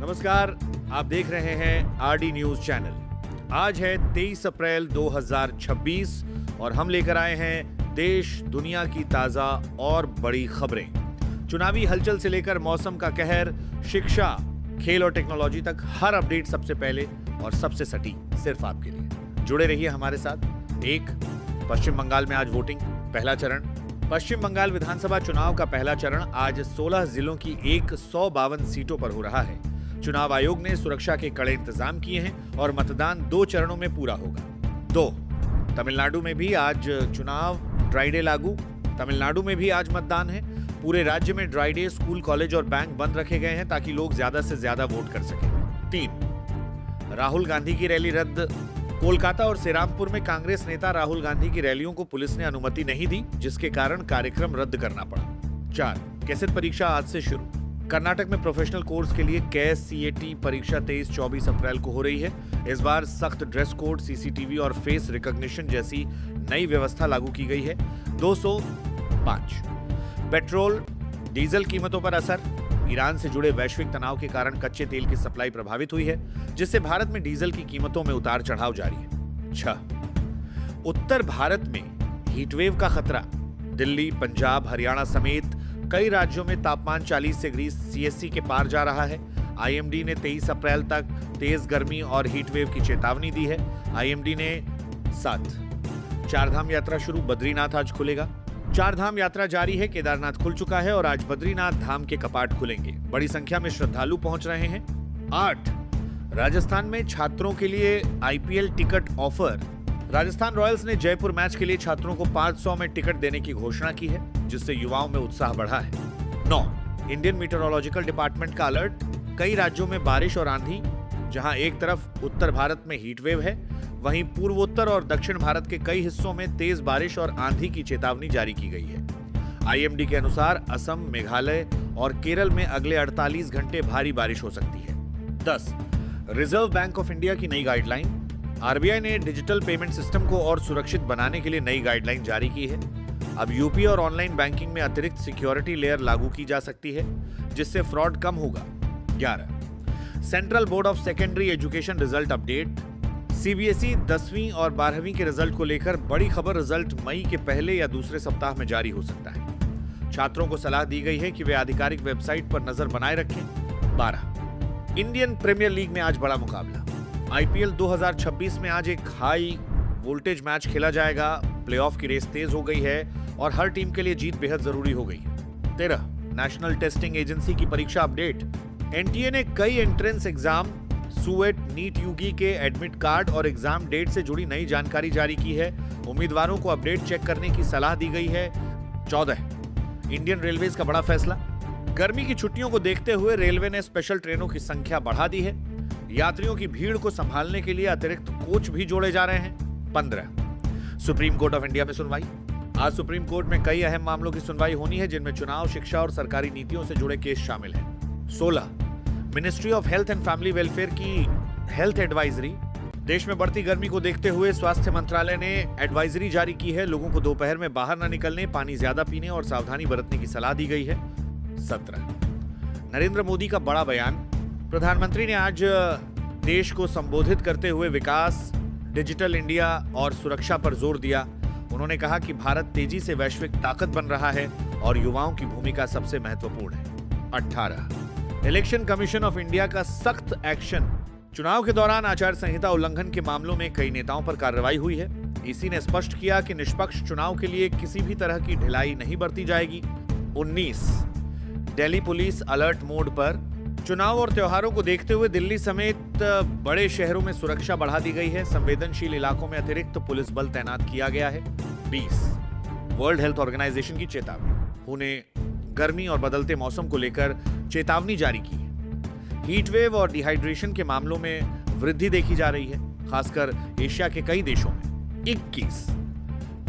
नमस्कार, आप देख रहे हैं आरडी न्यूज चैनल। आज है 23 अप्रैल 2026 और हम लेकर आए हैं देश दुनिया की ताजा और बड़ी खबरें। चुनावी हलचल से लेकर मौसम का कहर, शिक्षा, खेल और टेक्नोलॉजी तक हर अपडेट सबसे पहले और सबसे सटीक सिर्फ आपके लिए। जुड़े रहिए हमारे साथ। पश्चिम बंगाल में आज वोटिंग, पहला चरण। पश्चिम बंगाल विधानसभा चुनाव का पहला चरण आज 16 जिलों की 152 सीटों पर हो रहा है। चुनाव आयोग ने सुरक्षा के कड़े इंतजाम किए हैं और मतदान 2 चरणों में पूरा होगा। 2, तमिलनाडु में भी आज चुनाव, ड्राई डे लागू। तमिलनाडु में भी आज मतदान है। पूरे राज्य में ड्राई डे, स्कूल, कॉलेज और बैंक बंद रखे गए हैं ताकि लोग ज्यादा से ज्यादा वोट कर सकें। 3, राहुल गांधी की रैली रद्द। कोलकाता और श्रीरामपुर में कांग्रेस नेता राहुल गांधी की रैलियों को पुलिस ने अनुमति नहीं दी, जिसके कारण कार्यक्रम रद्द करना पड़ा। 4, कैसेट परीक्षा आज से शुरू। कर्नाटक में प्रोफेशनल कोर्स के लिए कैस सीएटी परीक्षा 23-24 अप्रैल को हो रही है। इस बार सख्त ड्रेस कोड, सीसीटीवी और फेस रिकॉग्निशन जैसी नई व्यवस्था लागू की गई है। 205, पेट्रोल डीजल कीमतों पर असर। ईरान से जुड़े वैश्विक तनाव के कारण कच्चे तेल की सप्लाई प्रभावित हुई है, जिससे भारत में डीजल की कीमतों में उतार चढ़ाव जारी है। 6, उत्तर भारत में हीटवेव का खतरा। दिल्ली, पंजाब, हरियाणा समेत कई राज्यों में तापमान 40 डिग्री सीएससी के पार जा रहा है। आईएमडी ने 23 अप्रैल तक तेज गर्मी और हीटवेव की चेतावनी दी है। आईएमडी ने 7, चारधाम यात्रा शुरू, बद्रीनाथ आज खुलेगा। चारधाम यात्रा जारी है, केदारनाथ खुल चुका है और आज बद्रीनाथ धाम के कपाट खुलेंगे। बड़ी संख्या में श्रद्धालु पहुंच रहे हैं। 8, राजस्थान में छात्रों के लिए IPL ticket offer. Rajasthan Royals ने जयपुर मैच के लिए छात्रों को 500 में टिकट देने की घोषणा की है, जिससे युवाओं में उत्साह बढ़ा है। 9, इंडियन मीटरोलॉजिकल डिपार्टमेंट का अलर्ट। कई राज्यों में बारिश और आंधी। जहां एक तरफ उत्तर भारत में हीटवेव है, वहीं पूर्वोत्तर और दक्षिण भारत के कई हिस्सों में तेज बारिश और आंधी की चेतावनी जारी की गई है। आईएमडी के अनुसार असम, मेघालय और केरल में अगले 48 घंटे भारी बारिश हो सकती है। 10, रिजर्व बैंक ऑफ इंडिया की नई गाइडलाइन। आरबीआई ने डिजिटल पेमेंट सिस्टम को और सुरक्षित बनाने के लिए नई गाइडलाइन जारी की है। अब यूपीआई और ऑनलाइन बैंकिंग में अतिरिक्त सिक्योरिटी लेयर लागू की जा सकती है, जिससे फ्रॉड कम होगा। 11, central board of secondary education result update. CBSE 10वीं और 12वीं के रिजल्ट को लेकर बड़ी खबर। रिजल्ट मई के पहले या दूसरे सप्ताह में जारी हो सकता है। छात्रों को सलाह दी गई है कि वे आधिकारिक वेबसाइट पर नजर बनाए रखें। 12, इंडियन प्रीमियर लीग में आज बड़ा मुकाबला। आईपीएल 2026 में आज एक हाई वोल्टेज मैच खेला जाएगा। प्लेऑफ की रेस तेज हो गई है और हर टीम के लिए जीत बेहद जरूरी हो गई है। 13, नेशनल टेस्टिंग एजेंसी की परीक्षा अपडेट। एनटीए ने कई एंट्रेंस एग्जाम, सुएट, नीट यूजी के एडमिट कार्ड और एग्जाम डेट से जुड़ी नई जानकारी जारी की है। उम्मीदवारों को अपडेट चेक करने की सलाह दी गई है। 14, इंडियन रेलवेज का बड़ा फैसला। गर्मी की छुट्टियों को देखते हुए रेलवे ने स्पेशल ट्रेनों की संख्या बढ़ा दी है। यात्रियों की भीड़ को संभालने के लिए अतिरिक्त कोच भी जोड़े जा रहे हैं। 15, सुप्रीम कोर्ट ऑफ इंडिया में सुनवाई। आज सुप्रीम कोर्ट में कई अहम मामलों की सुनवाई होनी है, जिनमें चुनाव, शिक्षा और सरकारी नीतियों से जुड़े केस शामिल हैं। 16, ministry of health and family welfare की हेल्थ एडवाइजरी। देश में बढ़ती गर्मी को देखते हुए स्वास्थ्य मंत्रालय ने एडवाइजरी जारी की है। लोगों को दोपहर में बाहर न निकलने, पानी ज्यादा पीने और सावधानी बरतने की सलाह दी गई है। 17, नरेंद्र मोदी का बड़ा बयान। प्रधानमंत्री ने आज देश को संबोधित करते हुए विकास, डिजिटल इंडिया और सुरक्षा पर जोर दिया। उन्होंने कहा कि भारत तेजी से वैश्विक ताकत बन रहा है और युवाओं की भूमिका सबसे महत्वपूर्ण है। 18, इलेक्शन कमीशन ऑफ इंडिया का सख्त एक्शन। चुनाव के दौरान आचार संहिता उल्लंघन के मामलों में कई नेताओं पर कार्रवाई हुई है। ईसी ने स्पष्ट किया कि निष्पक्ष चुनाव के लिए किसी भी तरह की ढिलाई नहीं बरती जाएगी। 19, दिल्ली पुलिस अलर्ट मोड पर। चुनाव और त्योहारों को देखते हुए दिल्ली समेत बड़े शहरों में सुरक्षा बढ़ा दी गई है। संवेदनशील इलाकों में अतिरिक्त पुलिस बल तैनात किया गया है। 20, वर्ल्ड हेल्थ ऑर्गेनाइजेशन की चेतावनी। उन्होंने गर्मी और बदलते मौसम को लेकर चेतावनी जारी की है। हीटवेव और डिहाइड्रेशन के मामलों में वृद्धि देखी जा रही है, खासकर एशिया के कई देशों में। 21,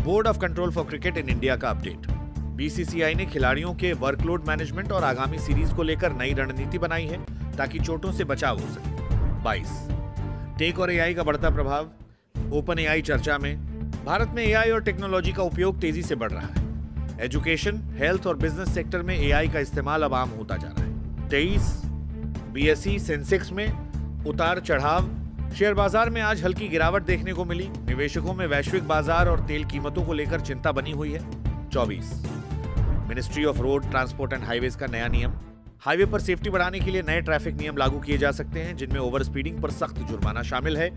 board of control for cricket in India का अपडेट। बीसीसीआई ने खिलाड़ियों के वर्कलोड मैनेजमेंट और आगामी सीरीज को लेकर नई रणनीति बनाई है ताकि चोटों से बचाव हो सके। 22, टेक और एआई का बढ़ता प्रभाव। ओपन एआई चर्चा में। भारत में एआई और टेक्नोलॉजी का उपयोग तेजी से बढ़ रहा है। एजुकेशन, हेल्थ और बिजनेस सेक्टर में एआई का इस्तेमाल अब आम होता जा रहा है। 23, बीएसई सेंसेक्स में उतार चढ़ाव। शेयर बाजार में आज हल्की गिरावट देखने को मिली। निवेशकों में वैश्विक बाजार और तेल कीमतों को लेकर चिंता बनी हुई है। 24 ministry of road transport and highways का नया नियम। हाईवे पर सेफ्टी बढ़ाने के लिए नए ट्रैफिक नियम लागू किए जा सकते हैं, जिनमें ओवर स्पीडिंग पर सख्त जुर्माना शामिल है।